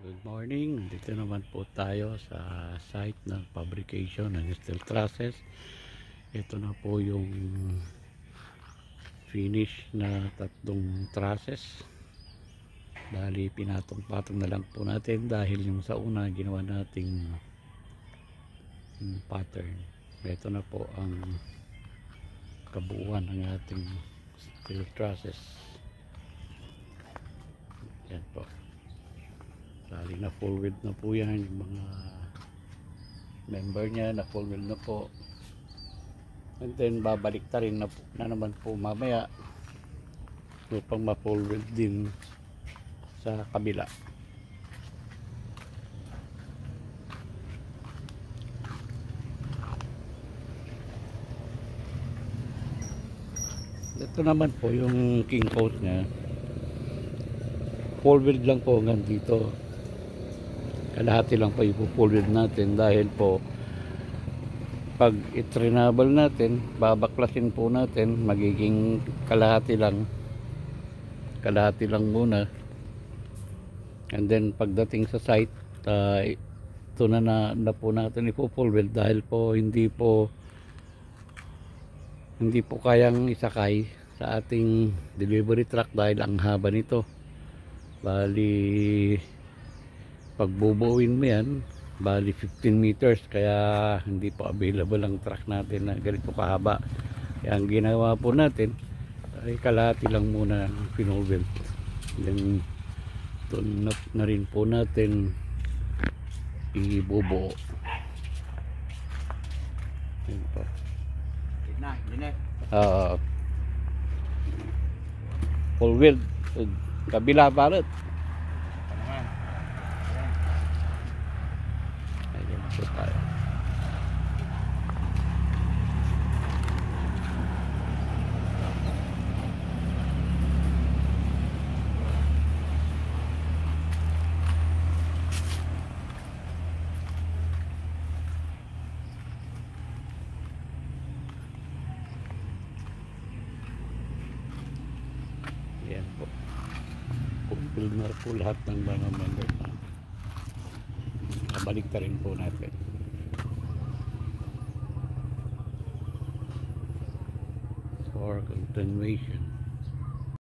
Good morning, dito naman po tayo sa site ng fabrication ng steel trusses. Ito na po yung finish na tatlong trusses. Bali pinatong-patong na lang po natin dahil yung sa una ginawa nating pattern. Ito na po ang kabuuan ng ating steel trusses. Yan po. Bali na full width na po yan, yung mga member niya na full width na po. And then babalik ta rin na naman po mamaya upang ma full width din sa kabila. Ito naman po yung king coat niya, full width lang po hanggang dito. Kalahati lang po yung full width natin dahil po pag itrenable natin, babaklasin po natin, magiging kalahati lang muna. And then pagdating sa site, ito na po natin ipo-full width dahil po hindi po kayang isakay sa ating delivery truck dahil ang haba nito. Bali pagbubuuin mo yan, bali 15 meters, kaya hindi po available ang truck natin na ganito kahaba. Kaya ang ginawa po natin ay kalahati lang muna ang full width. Then ito na rin po natin ibubuo. Yan po. Full width kabila balot. Ayan po tayo. Ayan po. Fulfill na po lahat ng mga member na. Balik ta rin po natin. For continuation.